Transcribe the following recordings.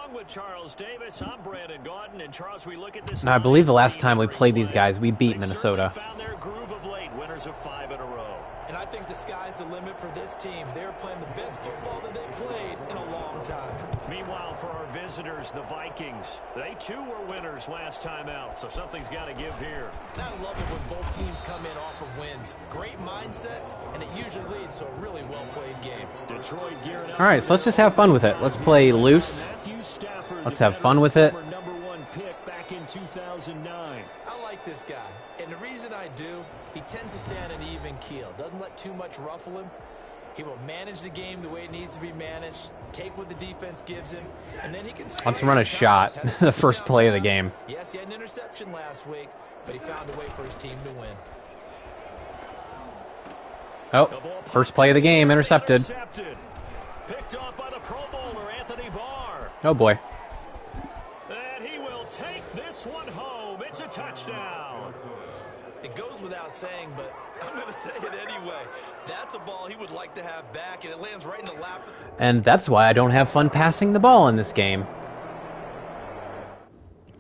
along with Charles Davis, I'm Brandon Gauton, and Charles, we look at this. Now, I believe the last time we played these guys, we beat Minnesota. Found their groove of late, winners of 5 in a row. And I think the sky's the limit for this team. They're playing the best football that they've played in a long time. Meanwhile, for our visitors, the Vikings, they too were winners last time out, so something's got to give here. I love it when both teams come in off of wins. Great mindsets, and it usually leads to a really well-played game. Detroit gearing up. All right, so let's just have fun with it. Let's play loose. Let's have fun with it. Number 1 pick back in 2009. I like this guy, and the reason I do, he tends to stay on an even keel. Doesn't let too much ruffle him. He will manage the game the way it needs to be managed, take what the defense gives him, and then he can... Let's run a shot, the first play of the game. Yes, he had an interception last week, but he found a way for his team to win. Oh, first play of the game, intercepted. Picked off by the Pro Bowler, Anthony Barr. Oh, boy. And he will take this one home. It's a touchdown. It goes without saying, but I'm going to say it anyway. That's a ball he would like to have back, and it lands right in the lap. And that's why I don't have fun passing the ball in this game.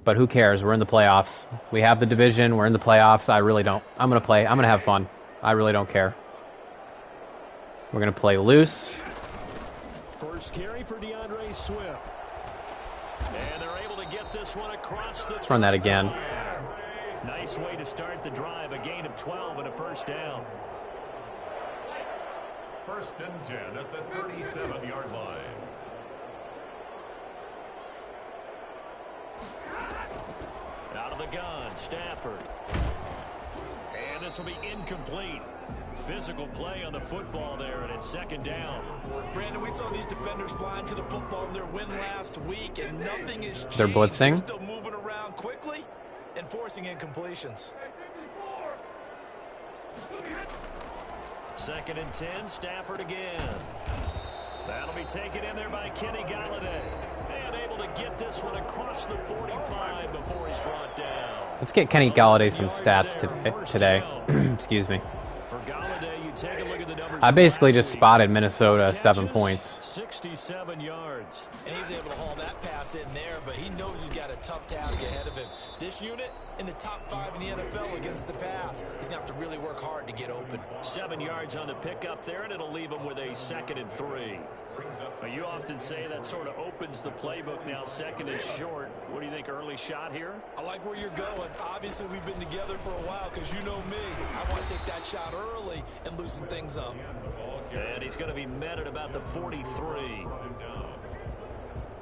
But who cares? We're in the playoffs. We have the division. We're in the playoffs. I really don't. I'm going to play. I'm going to have fun. I really don't care. We're going to play loose. First carry for DeAndre Swift. And they're able to get this one across the... Let's run that again. Nice way to start the drive. A gain of 12 and a first down. First and 10 at the 37-yard line. Out of the gun, Stafford. And this will be incomplete. Physical play on the football there, and it's second down. Brandon, we saw these defenders flying to the football in their win last week, and nothing is changed. They're blitzing. They're still moving around quickly and forcing incompletions. Second and 10, Stafford again. That'll be taken in there by Kenny Galladay. And able to get this one across the 45 before he's brought down. Let's get Kenny Galladay some stats today. Excuse me. For Galladay, you take a look at the numbers. I basically just spotted Minnesota 7 points. 67 yards. And he was able to haul that pass in there, but he knows he's got a tough task ahead of him. This unit in the top 5 in the NFL against the pass. He's going to have to really work hard to get open. 7 yards on the pickup there, and it'll leave him with a 2nd and 3. You often say that sort of opens the playbook now. 2nd is short. What do you think, early shot here? I like where you're going. Obviously, we've been together for a while because you know me. I want to take that shot early and loosen things up. And he's going to be met at about the 43.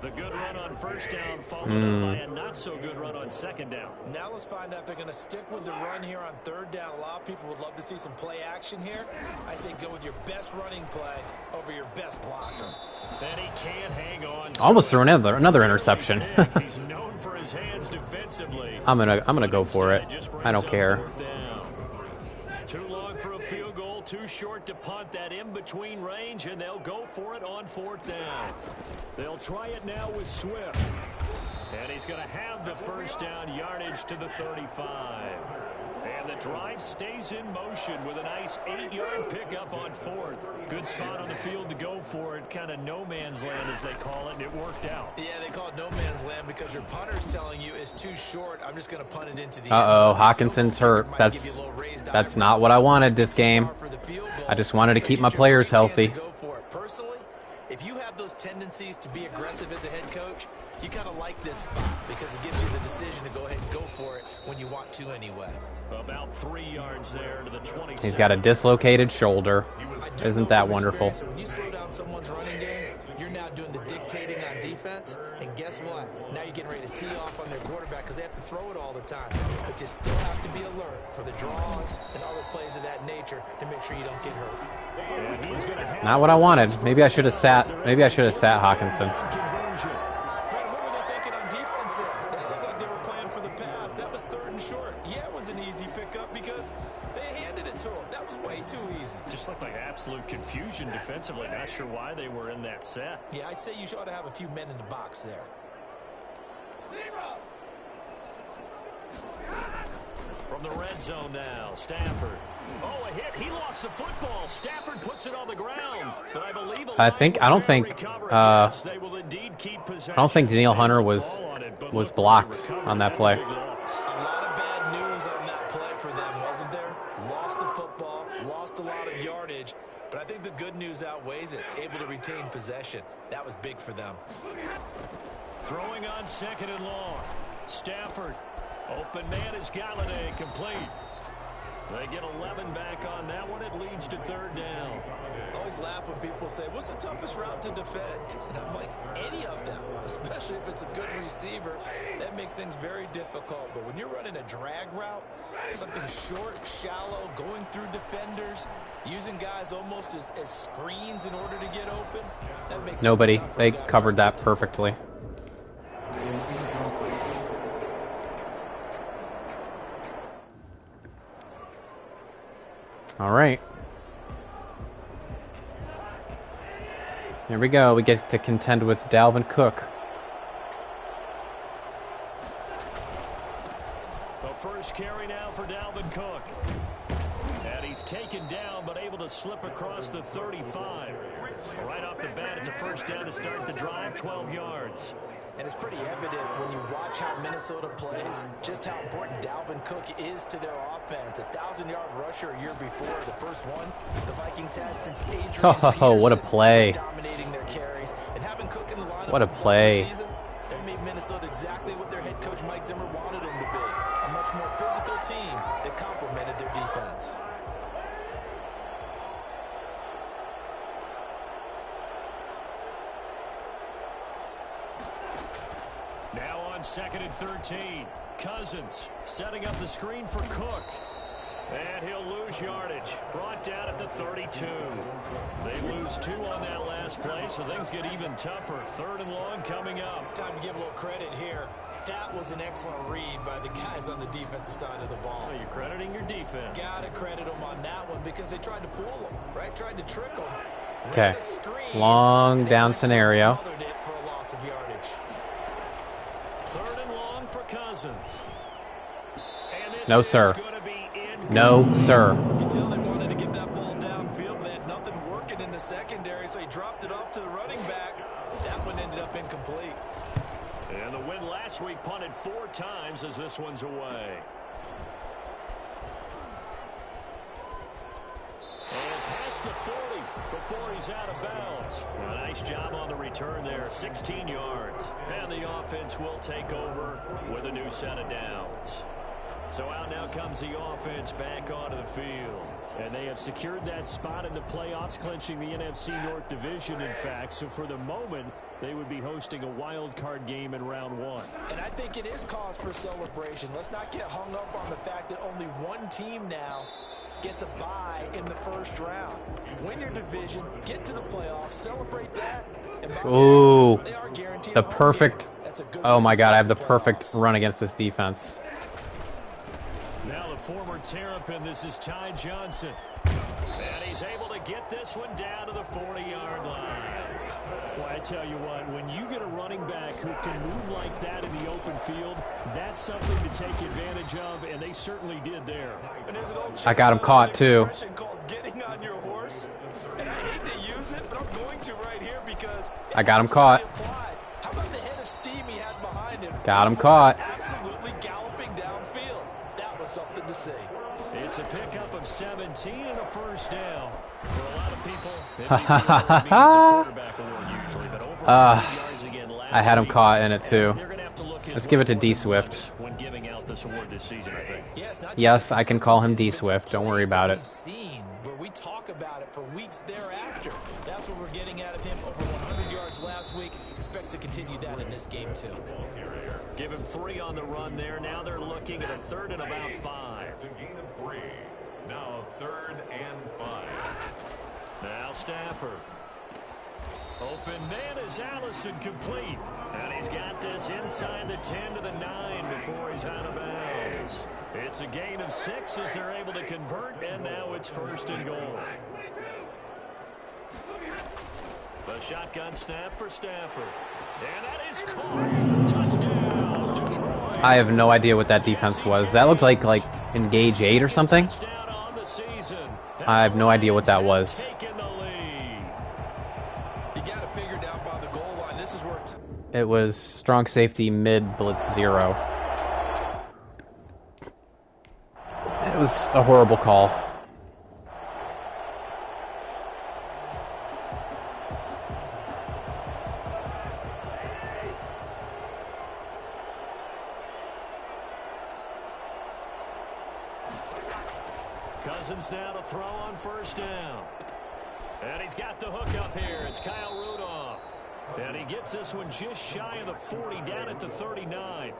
The good run on first down followed up by a not-so-good run on 2nd down. Now let's find out if they're going to stick with the run here on 3rd down. A lot of people would love to see some play action here. I say go with your best running play over your best blocker. And he can't hang on. Almost threw another interception. He's known for his hands defensively. I'm gonna go for it. I don't care. Too long for a field goal, too short to punt. That in-between range, and they'll go for it on 4th down. They'll try it now with Swift. And he's going to have the first down, yardage to the 35. And the drive stays in motion with a nice 8-yard pickup on 4th. Good spot on the field to go for it. Kind of no man's land, as they call it, and it worked out. Yeah, they call it no man's land because your punter's telling you it's too short. I'm just going to punt it into the Uh-oh, Hawkinson's hurt. That's not what I wanted this game. I just wanted to keep my players healthy. Personally, if you have those tendencies to be aggressive as a head coach, you kind of like this spot because it gives you the decision to go ahead and go for it when you want to anyway. About 3 yards there to the 20. He's got a dislocated shoulder. Isn't that wonderful? So when you slow down someone's running game, you're now doing the dictating on defense. And guess what? Now you're getting ready to tee off on their quarterback because they have to throw it all the time. But you still have to be alert for the draws and other plays of that nature to make sure you don't get hurt. Not what I wanted. Maybe I should have sat Hawkinson. Looked like absolute confusion defensively. Not sure why they were in that set. Yeah, I'd say you ought to have a few men in the box there. From the red zone now, Stafford. Oh, a hit. He lost the football. Stafford puts it on the ground. But I believe I don't think they will indeed keep possession. possession. I don't think Danielle Hunter was blocked on that play. A lot of bad news on that play for them, wasn't there? Lost the football, lost a lot of yardage, but I think the good news outweighs it. Able to retain possession. That was big for them. Throwing on 2nd and long. Stafford. Open man is Galladay, complete. They get 11 back on that one. It leads to 3rd down. I always laugh when people say, what's the toughest route to defend? And I'm like, any of them, especially if it's a good receiver. That makes things very difficult. But when you're running a drag route, something short, shallow, going through defenders, using guys almost as screens in order to get open, that makes Nobody. They covered that perfectly. All right. Here we go. We get to contend with Dalvin Cook. The first carry now for Dalvin Cook. And he's taken down, but able to slip across the 35. Right off the bat, it's a 1st down to start the drive, 12 yards. And it's pretty evident when you watch how Minnesota plays, just how important Dalvin Cook is to their offense. 1,000-yard rusher a year before, the first one the Vikings had since Adrian Peterson what a play. was dominating their carries. And having Cook in the lineup What a play. season, that made Minnesota exactly what their head coach Mike Zimmer wanted them to be. A much more physical team that complemented their defense. Now on 2nd and 13. Cousins setting up the screen for Cook. And he'll lose yardage. Brought down at the 32. They lose 2 on that last play, so things get even tougher. 3rd and long coming up. Time to give a little credit here. That was an excellent read by the guys on the defensive side of the ball. Well, you're crediting your defense. Gotta credit them on that one because they tried to fool them, right? Tried to trick them. Okay. Long down scenario. For a loss of yardage. 3rd and long for Cousins. And this No, sir. is gonna be No, sir. You can tell they wanted to get that ball downfield, but they had nothing working in the secondary, so he dropped it off to the running back. That one ended up incomplete. And the win last week punted 4 times as this one's away. And past the 40 before he's out of bounds. A nice job on the return there, 16 yards. And the offense will take over with a new set of downs. So out now comes the offense back onto the field. And they have secured that spot in the playoffs, clinching the NFC North Division, in fact. So for the moment, they would be hosting a wild card game in round 1. And I think it is cause for celebration. Let's not get hung up on the fact that only one team now gets a bye in the first round. Win your division, get to the playoffs, celebrate that. Ooh, they are guaranteed the perfect. Oh my God, I have the perfect run against this defense. Now the former Terrapin, this is Ty Johnson. And he's able to get this one down to the 40-yard line. Well, I tell you what, when you get a running back who can move like that in the open field, that's something to take advantage of, and they certainly did there. I got him caught, too. Called getting on your horse, and I hate to use it, but I'm going to right here because I got him caught. How about the head of steam he had behind him? Got him caught. Absolutely galloping downfield. That was something to see. It's a pickup of 17 and a first down. For a lot of people, I had him caught in it too. Let's give it to D Swift. When giving out this award this season, I think. Yes, I can call him D Swift. Don't worry about it. Where we talk about it for weeks thereafter. That's what we're getting out of him. Over 100 yards last week. Expects to continue that in this game too. Give him 3 on the run there. Now they're looking at a 3rd and about 5. It's a gain of 3. Now 3rd and 5. Now Stafford. Open man is Allison, complete. And he's got this inside the 10 to the 9 before he's out of bounds. It's a gain of 6 as they're able to convert, and now it's 1st and goal. The shotgun snap for Stafford. And that is caught. Touchdown, Detroit. I have no idea what that defense was. That looked like Engage 8 or something. I have no idea what that was. You got to figure down by the goal line. This is where It was strong safety mid blitz 0. It was a horrible call. Cousins now to throw on first down. And he's got the hook up here. It's Kyle Rudolph. And he gets this one just shy of the 40, down at the 39.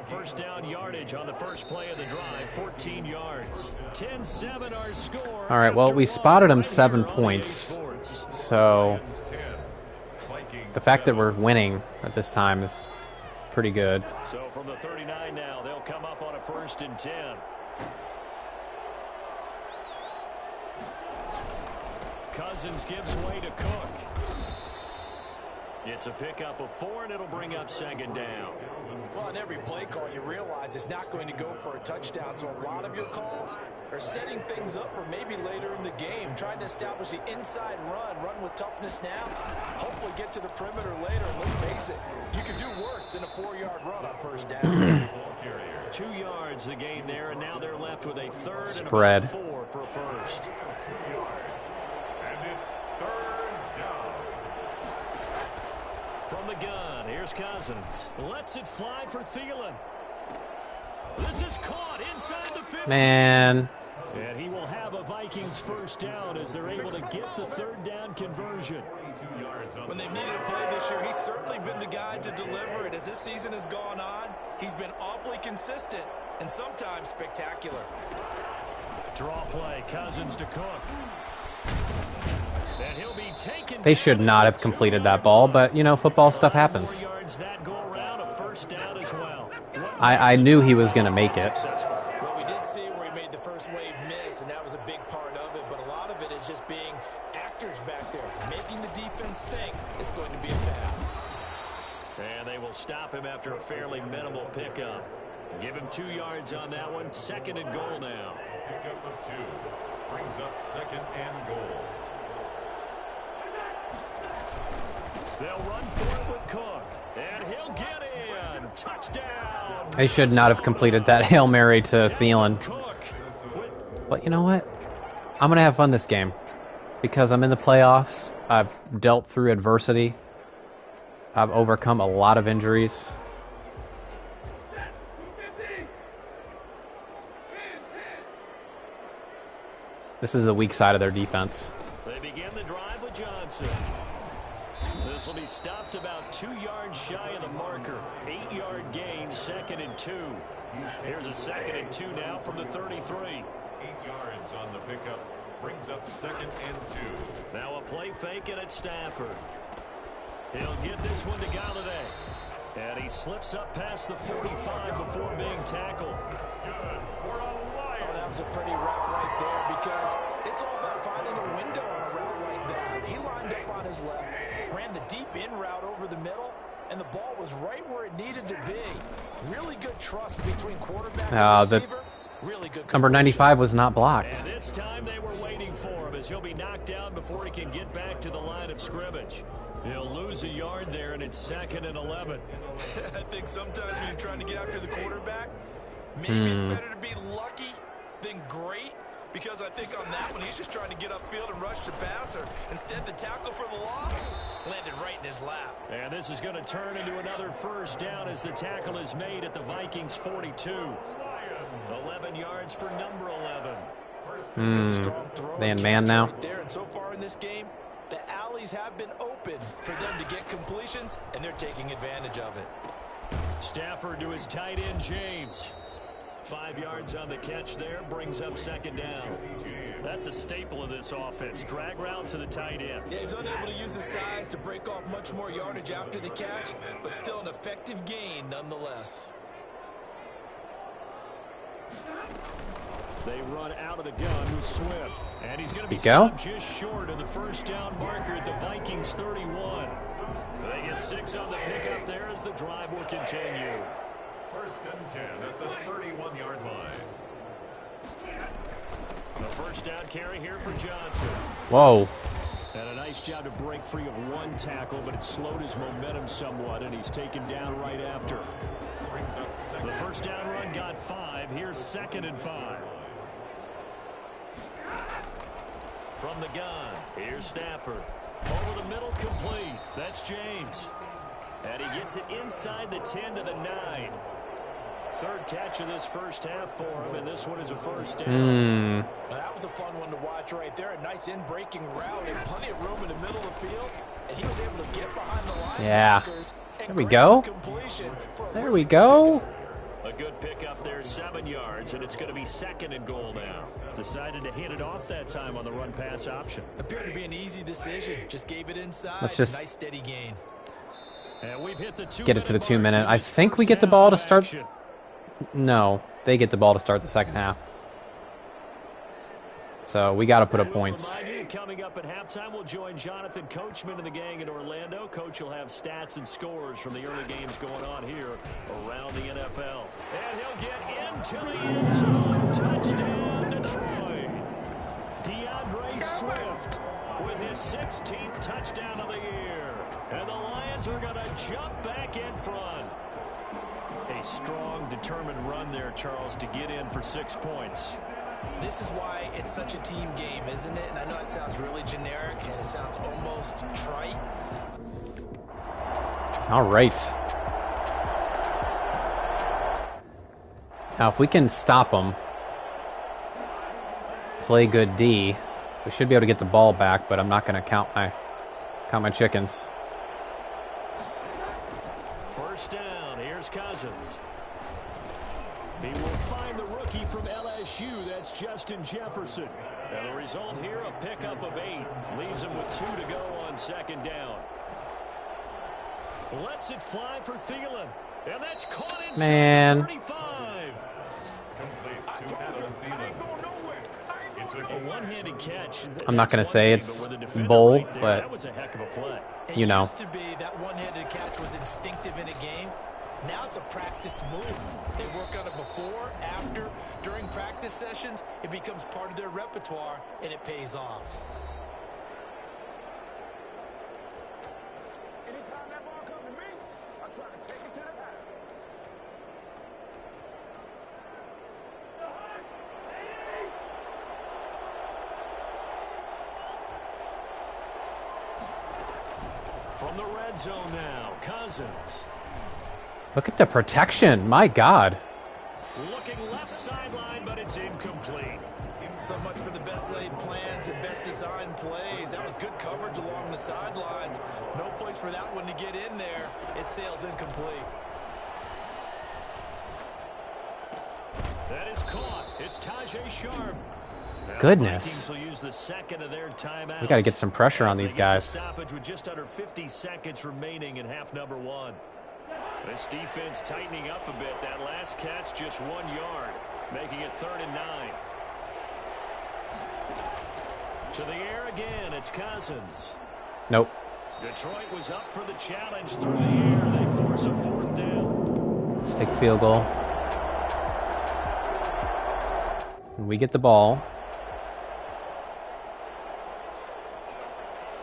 First down yardage on the first play of the drive, 14 yards. 10-7 our score. All right, well, we spotted him 7 points. So the fact that we're winning at this time is pretty good. So from the 39 now, they'll come up on a 1st and 10. Cousins gives way to Cook. It's a pickup of 4, and it'll bring up 2nd down. Well, on every play call, you realize it's not going to go for a touchdown. So a lot of your calls are setting things up for maybe later in the game, trying to establish the inside run with toughness now, hopefully get to the perimeter later. And let's face it, you could do worse than a 4-yard run on first down. 2 yards the gain there, and now they're left with a 3rd Spread. and about 4 for a first. And it's 3rd down. From the gun, here's Cousins. Lets it fly for Thielen. This is caught inside the 50. Man. And he will have a Vikings first down as they're able to get the 3rd down conversion. When they've needed a play this year, he's certainly been the guy to deliver it. As this season has gone on, he's been awfully consistent and sometimes spectacular. Draw play, Cousins to Cook. And he'll be taken. They should not have completed that ball, but, you know, football stuff happens. 4 yards that go around, a first down as well. I knew he was going to make it. Well, we did see where he made the first wave miss, and that was a big part of it, but a lot of it is just being actors back there, making the defense think it's going to be a pass. And they will stop him after a fairly minimal pickup. Give him 2 yards on that one. 2nd and goal now. Pickup of 2 brings up 2nd and goal. They'll run for it with Cook. And he'll get in. Touchdown. They should not have completed that Hail Mary to Thielen. Cook. But you know what? I'm going to have fun this game. Because I'm in the playoffs. I've dealt through adversity. I've overcome a lot of injuries. This is the weak side of their defense. They begin the drive with Johnson. This will be stopped about 2 yards shy of the marker. 8-yard gain, 2nd and 2. Here's a 2nd and 2 now from the 33. 8 yards on the pickup brings up 2nd and 2. Now a play fake and it's Stafford. He'll get this one to Galladay. And he slips up past the 45 before being tackled. Oh, that was a pretty route right there because it's all about finding a window on a route like that. He lined up on his left, ran the deep in route over the middle, and the ball was right where it needed to be. Really good trust between quarterback and receiver. Really good. Number 95 was not blocked. And this time they were waiting for him as he'll be knocked down before he can get back to the line of scrimmage. He'll lose a yard there, and it's 2nd and 11. I think sometimes when you're trying to get after the quarterback, maybe it's better to be lucky than great, because I think on that one he's just trying to get upfield and rush the passer. Instead, the tackle for the loss landed right in his lap. And this is going to turn into another first down as the tackle is made at the Vikings 42. 11 yards for number 11. They in man now. Right there, and so far in this game, the alleys have been open for them to get completions, and they're taking advantage of it. Stafford to his tight end, James. 5 yards on the catch there, brings up 2nd down. That's a staple of this offense. Drag route to the tight end. Yeah, he's unable to use his size to break off much more yardage after the catch, but still an effective gain nonetheless. They run out of the gun with Swift. And he's going to be stopped just short of the first down marker at the Vikings 31. They get 6 on the pickup there as the drive will continue. 1st and 10 at the 31-yard line. The first down carry here for Johnson. Whoa. And a nice job to break free of one tackle, but it slowed his momentum somewhat, and he's taken down right after. The first down run got 5. Here's 2nd and 5. From the gun, here's Stafford. Over the middle, complete. That's James. And he gets it inside the 10 to the 9. 3rd catch of this first half for him, and this one is a first down. Now, that was a fun one to watch right there. A nice in-breaking route and plenty of room in the middle of the field. And he was able to get behind the line. Yeah. There we go. There we go. A good pickup there, 7 yards, and it's going to be 2nd and goal now. Decided to hand it off that time on the run-pass option. Appeared to be an easy decision. Just gave it inside. Let's just nice steady gain. And we've hit the get it to the 2-minute. I think we get the ball to start. No, they get the ball to start the second half. So we got to put up points. Coming up at halftime, we'll join Jonathan Coachman and the gang in Orlando. Coach will have stats and scores from the early games going on here around the NFL. And he'll get into the end zone. Touchdown, Detroit. DeAndre Swift with his 16th touchdown of the year. And the Lions are going to jump back in front. A strong, determined run there, Charles, to get in for 6 points. This is why it's such a team game, isn't it? And I know it sounds really generic and it sounds almost trite. All right. Now, if we can stop them, play good D, we should be able to get the ball back, but I'm not going to count my chickens. First down, here's Cousins. He will find the rookie from LSU, that's Justin Jefferson. And the result here, a pickup of 8. Leaves him with 2 to go on 2nd down. Lets it fly for Thielen. And that's caught inside 35. A one-handed catch. I'm not going to say it's bull, but that was a heck of a play. You know. It used to be that one-handed catch was instinctive in a game. Now it's a practiced move. They work on it before, after, during practice sessions. It becomes part of their repertoire, and it pays off. Anytime that ball comes to me, I try to take it to the house. From the red zone now, Cousins. Look at the protection. My God. Looking left sideline, but it's incomplete. So much for the best laid plans and best designed plays. That was good coverage along the sidelines. No place for that one to get in there. It sails incomplete. That is caught. It's Tajay Sharp. Goodness. Will use the 2nd of their timeouts. We got to get some pressure on these guys. Stoppage with just under 50 seconds remaining in half number 1. This defense tightening up a bit. That last catch just 1 yard, making it 3rd and 9. To the air again, it's Cousins. Nope. Detroit was up for the challenge through the air. They force a 4th down. Let's take the field goal. We get the ball.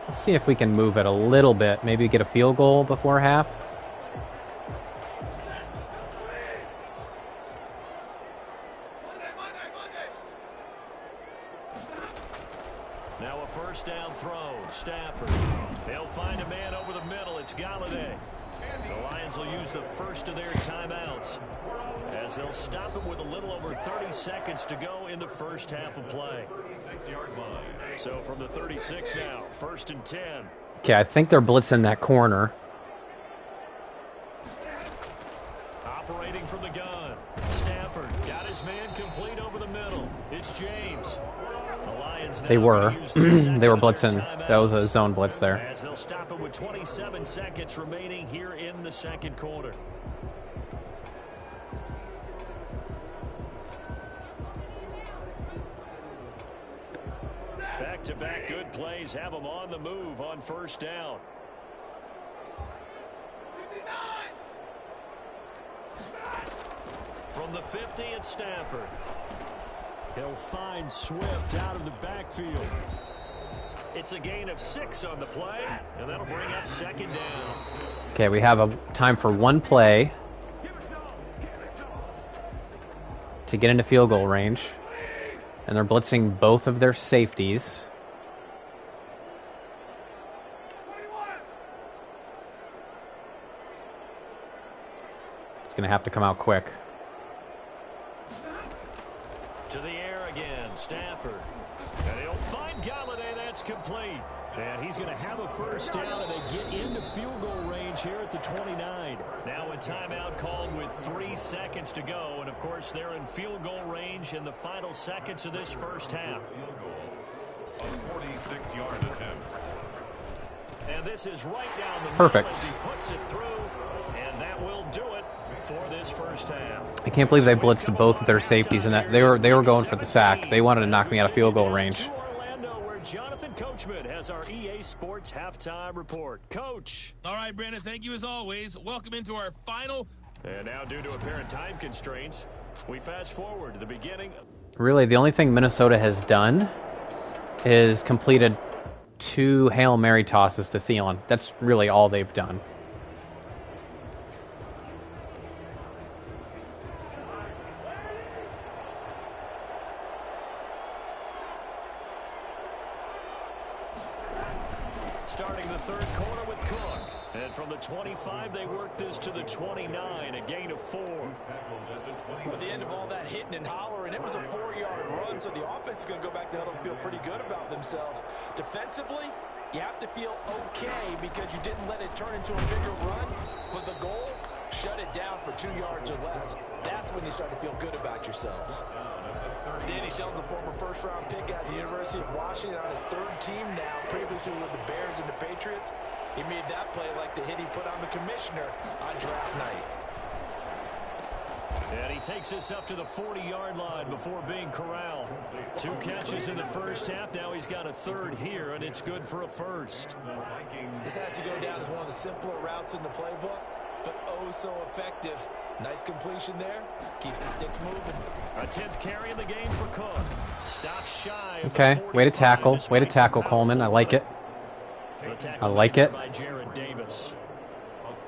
Let's see if we can move it a little bit. Maybe get a field goal before half. Now a first down throw. Stafford. They'll find a man over the middle. It's Galladay. The Lions will use the first of their timeouts as they'll stop it with a little over 30 seconds to go in the first half of play. So from the 36 now, 1st and 10. Okay, I think they're blitzing that corner. Operating from the gun. Stafford got his man complete over the middle. It's James. The Lions now They were. They were of their blitzing. timeouts. That was a zone blitz there. As they'll stop it with 27 seconds remaining here in the 2nd quarter. Back-to-back good plays have them on the move on 1st down. From the 50, it's Stafford. He'll find Swift out of the backfield. It's a gain of 6 on the play, and that'll bring up second down. Okay, we have a time for one play to get into field goal range. And they're blitzing both of their safeties. It's going to have to come out quick. To the air again, Stafford. And he'll find Galladay. That's complete. And he's going to have a first down, and they get into field goal range here at the 29. Now a timeout called with 3 seconds to go. And, of course, they're in field goal range in the final seconds of this first half. A 46-yard attempt. And this is right down the Perfect. middle as he puts it through. And that will do it for this first half. I can't believe they blitzed both of their safeties, and that they were going for the sack. They wanted to knock me out of field goal range. Jonathan Coachman has our EA Sports halftime report. Coach. All right, Brandon, thank you as always. Welcome into our final. And now, due to apparent time constraints, we fast forward to the beginning. Really, the only thing Minnesota has done is completed 2 Hail Mary tosses to Thielen. That's really all they've done. Starting the third quarter with Cook. And from the 25, they work this to the 29, a gain of 4. At the end of all that hitting and hollering, it was a 4-yard run, so the offense is going to go back to huddle and feel pretty good about themselves. Defensively, you have to feel okay because you didn't let it turn into a bigger run. But the goal, shut it down for 2 yards or less. That's when you start to feel good about yourselves. Danny Shelton's a former first-round pick out of the University of Washington on his 3rd team now, previously with the Bears and the Patriots. He made that play like the hit he put on the commissioner on draft night. And he takes us up to the 40-yard line before being corralled. 2 catches in the first half. Now he's got a 3rd here, and it's good for a first. This has to go down as one of the simpler routes in the playbook, but oh so effective. Nice completion there. Keeps the sticks moving. A 10th carry in the game for Cook. Stops shy of Okay, the way to 45, tackle. Way to despite some tackle, Coleman. I like it. The tackle I like made it. by Jared Davis.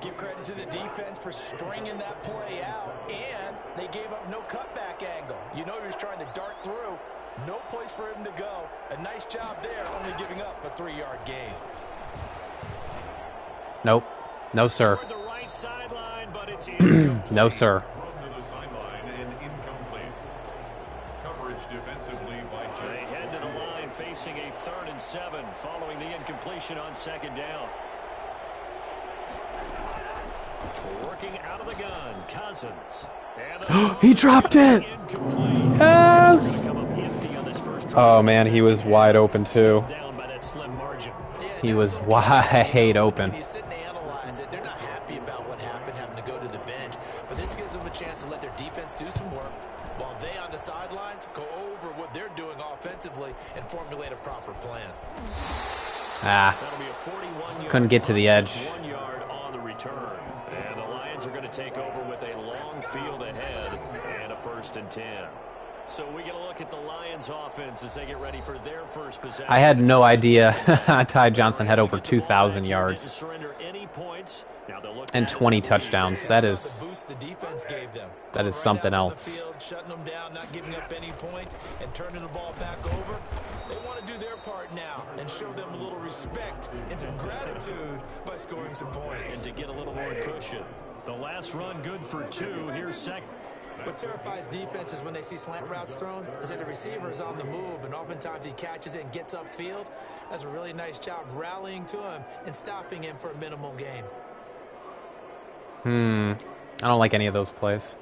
Give credit to the defense for stringing that play out, and they gave up no cutback angle. You know he was trying to dart through. No place for him to go. A nice job there, only giving up a 3-yard gain. Nope. No, sir. Toward the right sideline, but it's incomplete. No, sir. Thrown to the sideline and incomplete. Coverage defensively by They Jared. head to the line facing a 3rd and 7 following the incompletion on 2nd down. Working out of the gun, Cousins. And He dropped it! incomplete. Yes! Come up empty on this first drive. Oh, man, he was wide open, too. Down by that slim margin. He was wide open. When you sit and analyze it, they're not happy about what happened, having to go to the bench. But this gives them a chance to let their defense do some work, while they on the sidelines go over what they're doing offensively and formulate a proper plan. Ah, That'll be a 41-yard couldn't get to the punt, edge. just 1 yard on the return. And the Lions are going to take over with a long field ahead and a 1st and 10. So we get a look at the Lions offense as they get ready for their first possession. I had no idea Ty Johnson had over 2,000 yards Surrender any points. Now they'll look and at it. 20 touchdowns. That is The boost the defense gave them. that is Going something right out on the else. field, shutting them down, not giving up any points, and turning the ball back over. They want to do their part now and show them a little respect and some gratitude by scoring some And points. to get a little more cushion. The last run good for 2. Here's second. What terrifies defenses when they see slant routes thrown is that the receiver is on the move, and oftentimes he catches it and gets upfield. Does a really nice job rallying to him and stopping him for a minimal gain. I don't like any of those plays.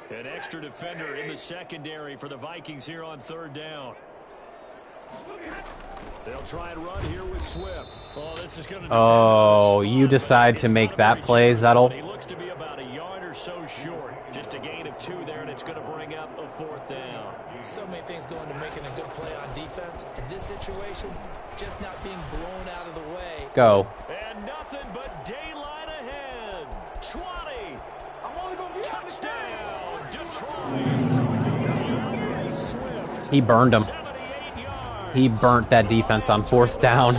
An extra defender in the secondary for the Vikings here on 3rd down. They'll try and run here with Swift. Oh, this is going to Oh, you decide to make that play, Zettel? He looks to be about a yard or so short. Just a gain of 2 there, and it's going to bring up a 4th down. So many things go into making a good play on defense. In this situation, just not being blown out of the way. Go. And nothing but daylight ahead. 20. Touchdown, Detroit. DeAndre Swift. He burned him. 78 yards. He burnt that defense on 4th down.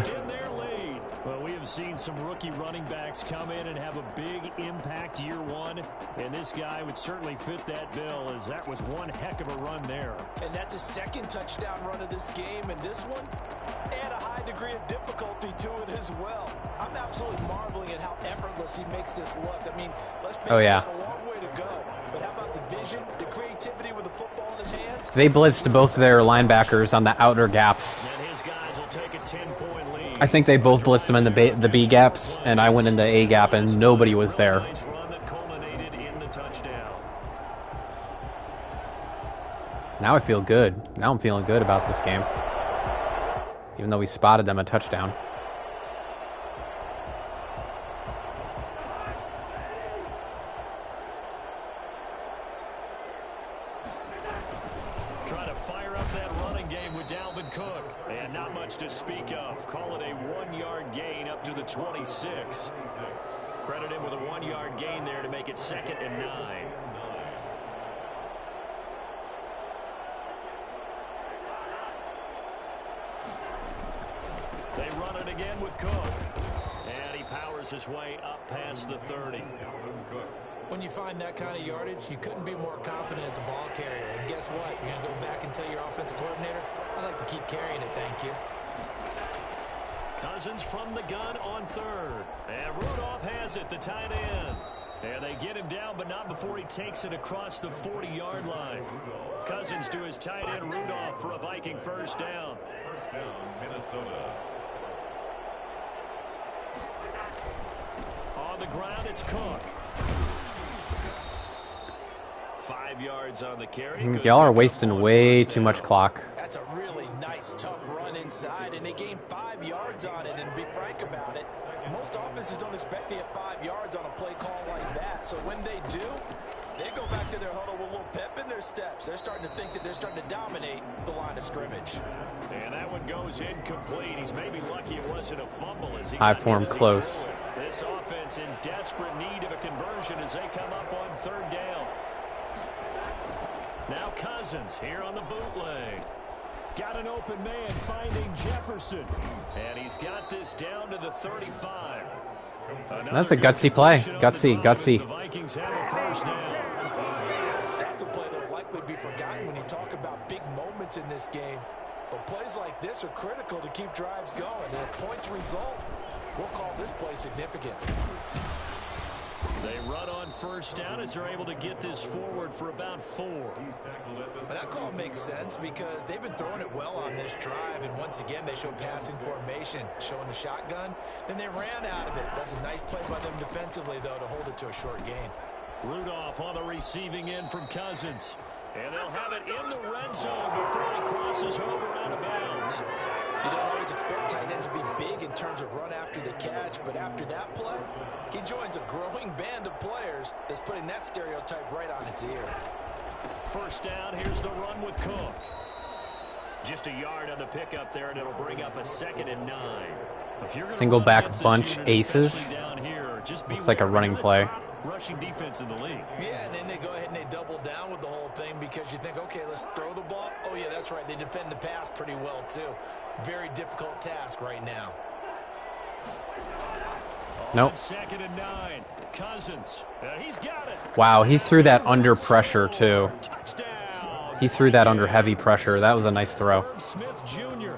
Well, we have seen some rookie running backs come in and have a big impact year one, and this guy would certainly fit that bill, as that was one heck of a run there. And that's his 2nd touchdown run of this game, and this one, add a high degree of difficulty to it as well. I'm absolutely marveling at how effortless he makes this look. I mean, let's face it, it's a long way to go. But how about the vision, the creativity with the football in his hands? They blitzed both their linebackers on the outer gaps. And his guys will take a 10-point lead. I think they both blitzed them in the B gaps, and I went in the A gap, and nobody was there. Nice run that culminated in the touchdown. Now I feel good. Now I'm feeling good about this game. Even though we spotted them a touchdown. Try to fire up that running game with Dalvin Cook. And not much to speak of. Call it a 1-yard gain up to the 26. Credit him with a 1-yard gain there to make it 2nd and 9. They run it again with Cook. And he powers his way up past the 30. When you find that kind of yardage, you couldn't be more confident as a ball carrier. And guess what? You're going to go back and tell your offensive coordinator, I'd like to keep carrying it, thank you. Cousins from the gun on 3rd. And Rudolph has it, the tight end. And they get him down, but not before he takes it across the 40-yard line. Cousins to his tight end, Rudolph, for a Viking 1st down. 1st down, Minnesota. On the ground, it's Cook. 5 yards on the carry. Y'all are wasting way too much clock. That's a really nice, tough run inside, and they gained 5 yards on it. And to be frank about it, most offenses don't expect to get 5 yards on a play call like that. So when they do, they go back to their huddle with a little pep in their steps. They're starting to think that they're starting to dominate the line of scrimmage. And that one goes incomplete. He's maybe lucky it wasn't a fumble as he High form close. This offense in desperate need of a conversion as they come up on 3rd down. Now Cousins here on the bootleg. Got an open man finding Jefferson. And he's got this down to the 35. That's a gutsy play. Gutsy. The Vikings have a 1st down. That's a play that will likely be forgotten when you talk about big moments in this game. But plays like this are critical to keep drives going. And if points result, we'll call this play significant. They run on 1st down as they're able to get this forward for about 4. But that call makes sense because they've been throwing it well on this drive. And once again, they show passing formation, showing the shotgun. Then they ran out of it. That's a nice play by them defensively, though, to hold it to a short gain. Rudolph on the receiving end from Cousins. And they'll have it in the red zone before he crosses over out of bounds. You don't always expect tight ends to be big in terms of run after the catch, but after that play, he joins a growing band of players that's putting that stereotype right on its ear. 1st down, here's the run with Cook. Just a yard on the pickup there, and it'll bring up a 2nd and 9. Single back bunch aces. Looks like a running play. Rushing defense in the league. Yeah, and then they go ahead and they double down with the whole thing because you think, okay, let's throw the ball. Oh, yeah, that's right. They defend the pass pretty well, too. Very difficult task right now. Nope. 2nd and 9. Cousins. He's got it. Wow, he threw that under pressure, too. Touchdown. He threw that under heavy pressure. That was a nice throw. Smith Jr.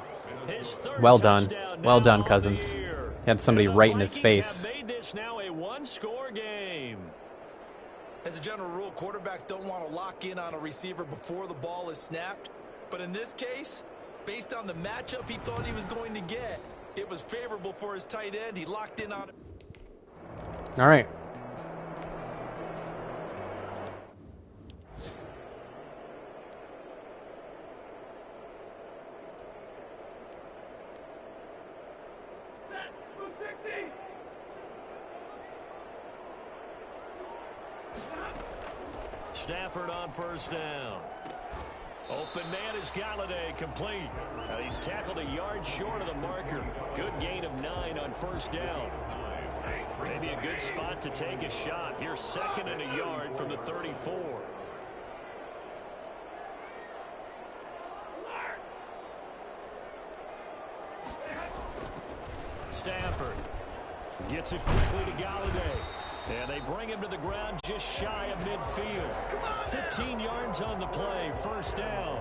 His 3rd Well done. touchdown Well now done, on the Cousins. year. He had somebody right in his face. Made this now a 1-score game. As a general rule, quarterbacks don't want to lock in on a receiver before the ball is snapped. But in this case, based on the matchup he thought he was going to get, it was favorable for his tight end. He locked in on it. All right. Stafford on 1st down. Open man is Galladay, complete. He's tackled a yard short of the marker. Good gain of 9 on 1st down. Maybe a good spot to take a shot. Here's 2nd and a yard from the 34. Stafford. Gets it quickly to Galladay. And they bring him to the ground just shy of midfield. 15 yards on the play, first down.